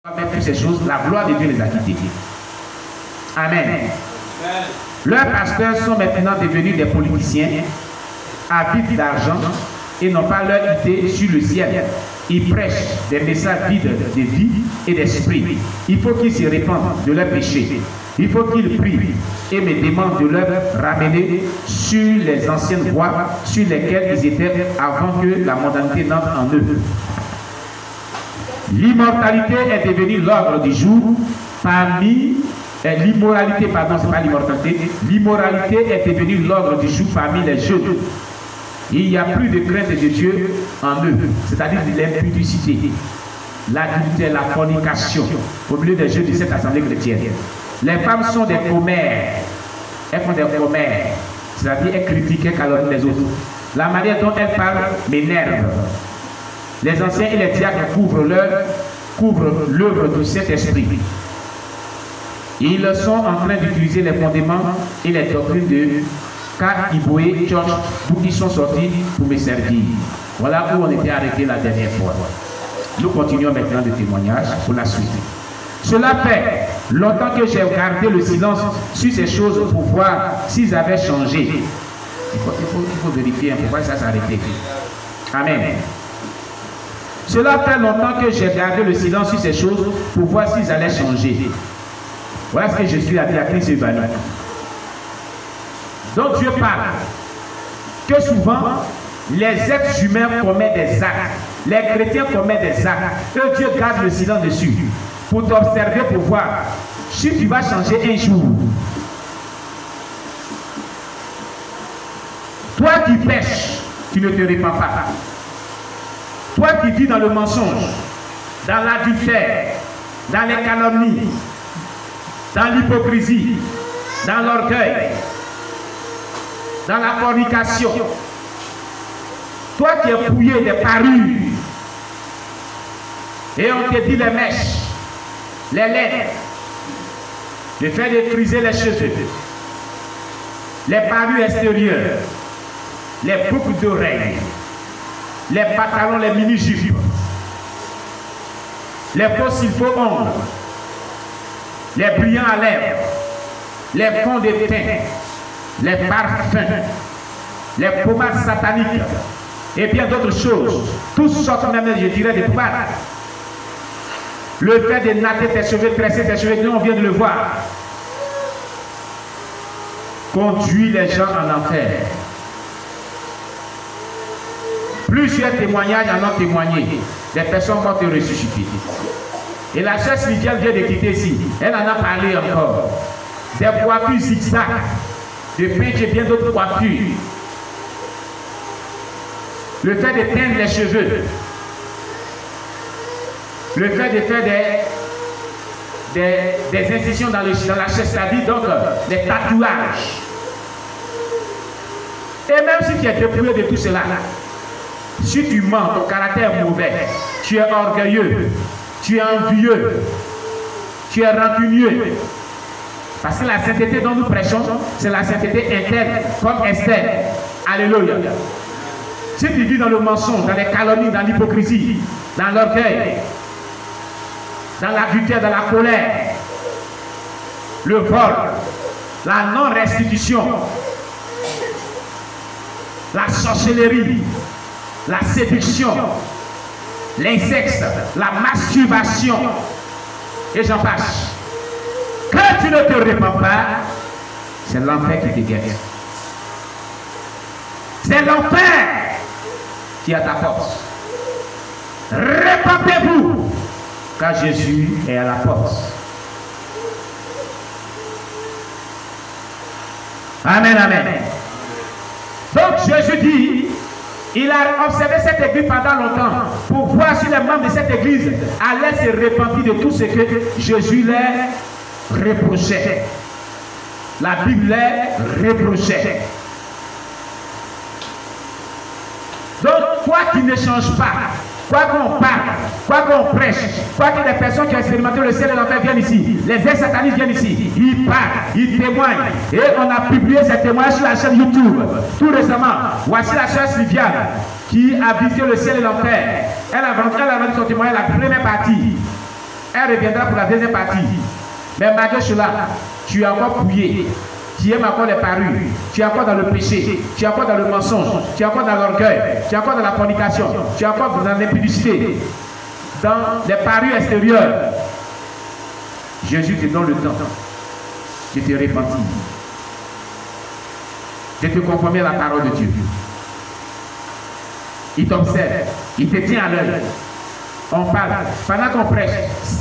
Avec toutes ces choses, la gloire de Dieu les a quittés. Amen. Leurs pasteurs sont maintenant devenus des politiciens avides d'argent et n'ont pas leur idée sur le ciel. Ils prêchent des messages vides de vie et d'esprit. Il faut qu'ils se répandent de leurs péchés. Il faut qu'ils prient et me demandent de leur ramener sur les anciennes voies sur lesquelles ils étaient avant que la modernité n'entre en eux. L'immortalité est devenue l'ordre du jour parmi l'immoralité, pardon, c'est pas l'immortalité. L'immoralité est devenue l'ordre du jour parmi les jeunes. Il n'y a plus de crainte de Dieu en eux, c'est-à-dire de l'impudicité, l'adultère, la fornication au milieu des jeunes de cette assemblée chrétienne. Les femmes sont des commères. Elles font des commères, c'est-à-dire elles critiquent, elles calomnient les autres. La manière dont elles parlent m'énerve. Les anciens et les diacres couvrent l'œuvre du Saint-Esprit. Ils sont en train d'utiliser les fondements et les doctrines de K.I.B.O.E. Church, d'où ils sont sortis pour me servir. Voilà où on était arrêté la dernière fois. Nous continuons maintenant le témoignage pour la suite. Cela fait longtemps que j'ai gardé le silence sur ces choses pour voir s'ils avaient changé. Il faut vérifier pourquoi ça s'est arrêté. Amen. Cela fait longtemps que j'ai gardé le silence sur ces choses pour voir s'ils allaient changer. Voilà ce que Jésus a dit à Christ évanoui. Donc Dieu parle que souvent les êtres humains commettent des actes, les chrétiens commettent des actes, et Dieu garde le silence dessus pour t'observer, pour voir si tu vas changer un jour. Toi qui pêches, tu ne te répands pas. Toi qui vis dans le mensonge, dans l'adultère, dans les calomnies, dans l'hypocrisie, dans l'orgueil, dans la fornication, toi qui es fouillé des parures, et on te dit les mèches, les laines, le fait de friser les cheveux, les parures extérieures, les boucles d'oreilles, les pantalons, les mini-jupes, les faux ongles, les brillants à lèvres, les fonds de teint, les parfums, les pommades sataniques et bien d'autres choses. Toutes sortes même, je dirais, de pommades. Le fait de natter tes cheveux, tresser tes cheveux, nous on vient de le voir, conduit les gens en enfer. Plusieurs témoignages en ont témoigné. Des personnes vont te ressusciter. Et la sœur Sylviane vient de quitter ici. Elle en a parlé encore. Des coiffures zigzag, de peinture et bien d'autres coiffures. Le fait de teindre les cheveux. Le fait de faire des incisions dans la chaise, c'est-à-dire donc des tatouages. Et même si tu es dépouillé de tout cela, si tu mens, ton caractère est mauvais, tu es orgueilleux, tu es envieux, tu es rancunieux. Parce que la sainteté dont nous prêchons, c'est la sainteté interne, comme Esther. Alléluia. Si tu vis dans le mensonge, dans les calomnies, dans l'hypocrisie, dans l'orgueil, dans l'adultère, dans la colère, le vol, la non-restitution, la sorcellerie, la séduction, l'incexe, la masturbation, et j'en passe. Quand tu ne te répands pas, c'est l'enfer qui te guette. C'est l'enfer qui a ta force. Répandez-vous, car Jésus est à la porte. Amen, amen. Donc Jésus dit, il a observé cette église pendant longtemps pour voir si les membres de cette église allaient se repentir de tout ce que Jésus leur reprochait. La Bible leur reprochait. Donc, quoi qui ne change pas, quoi qu'on parle, quoi qu'on prêche, quoi que les personnes qui ont expérimenté le ciel et l'enfer viennent ici, les ex-satanistes viennent ici, ils parlent, ils témoignent. Et on a publié ces témoignages sur la chaîne YouTube. Tout récemment, voici la sœur Sylviane qui a visité le ciel et l'enfer. Elle a vendu son témoignage, la première partie. Elle reviendra pour la deuxième partie. Mais malgré cela, tu es encore pouillé. Tu aimes encore les parures. Tu es encore dans le péché. Tu es encore dans le mensonge. Tu es encore dans l'orgueil. Tu es encore dans la fornication. Tu es encore dans l'impudicité. Dans les parures extérieures. Jésus te donne le temps de te repentir. De te conformer à la parole de Dieu. Il t'observe. Il te tient à l'œil. On parle. Pendant qu'on prêche,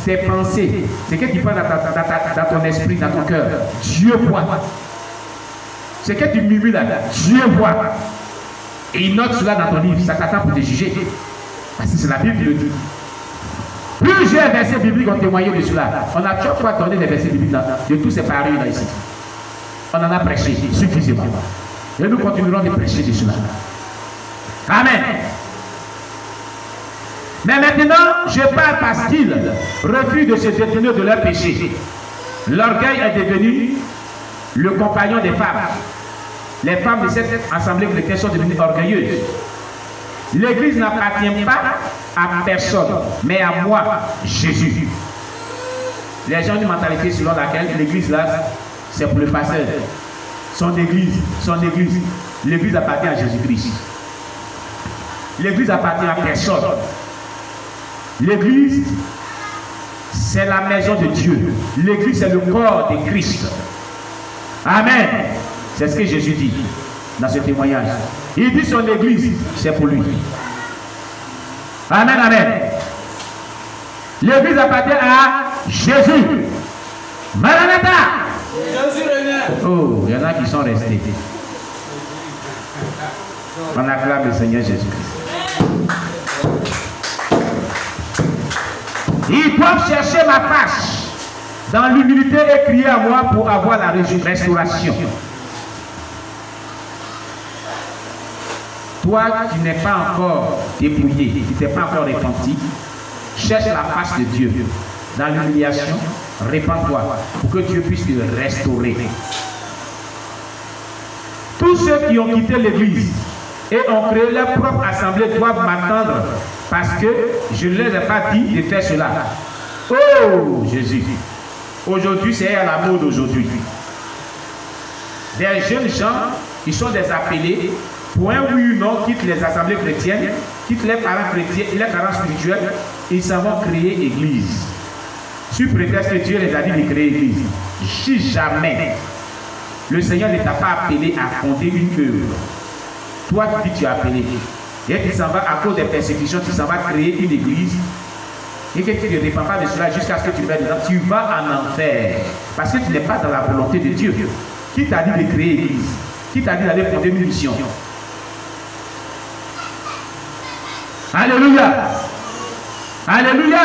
tes pensées, c'est ce qui passe dans ton esprit, dans ton cœur. Dieu voit. C'est que tu murmures là. Dieu voit. Et il note cela dans ton livre. Ça t'attend pour te juger. Parce que c'est la Bible qui le dit. Plusieurs versets bibliques ont témoigné de cela. On a chaque fois donné des versets bibliques de tous ces parures là ici. On en a prêché suffisamment. Et nous continuerons de prêcher de cela. Amen. Mais maintenant, je parle parce qu'ils refusent de se détenir de leur péché. L'orgueil est devenu le compagnon des femmes. Les femmes de cette assemblée chrétienne sont devenues orgueilleuses. L'église n'appartient pas à personne, mais à moi, Jésus. Les gens ont une mentalité selon laquelle l'église là, c'est pour le pasteur. Son église. L'église appartient à Jésus-Christ. L'église appartient à personne. L'église, c'est la maison de Dieu. L'église, c'est le corps de Christ. Amen. C'est ce que Jésus dit dans ce témoignage. Il dit son église, c'est pour lui. Amen, amen. L'église appartient à Jésus. Maranatha. Oh, il y en a qui sont restés. On acclame le Seigneur Jésus-Christ. Ils doivent chercher ma face dans l'humilité et crier à moi pour avoir la restauration. Toi qui n'es pas encore dépouillé, qui ne t'es pas encore repenti, cherche la face de Dieu. Dans l'humiliation, répands-toi pour que Dieu puisse te restaurer. Tous ceux qui ont quitté l'église et ont créé leur propre assemblée doivent m'attendre parce que je ne leur ai pas dit de faire cela. Oh Jésus! Aujourd'hui, c'est à la mode aujourd'hui. Des jeunes gens qui sont des appelés, pour un oui ou non, quittent les assemblées chrétiennes, quittent les parents chrétiens, les parents spirituels, ils s'en vont créer église. Sous prétexte que Dieu les a dit de créer église. Si jamais le Seigneur ne t'a pas appelé à fonder une œuvre, toi tu dis que tu es appelé, et tu s'en vas à cause des persécutions, tu s'en vas créer une église, et que tu ne répands pas de cela jusqu'à ce que tu mets dedans, tu vas en enfer. Parce que tu n'es pas dans la volonté de Dieu. Qui t'a dit de créer l'église? Qui t'a dit d'aller fonder une mission? Alléluia! Alléluia!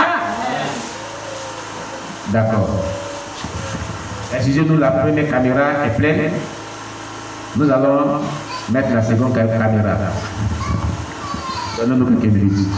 D'accord. Excusez-nous, la première caméra est pleine. Nous allons mettre la seconde caméra. Donnons-nous quelques minutes.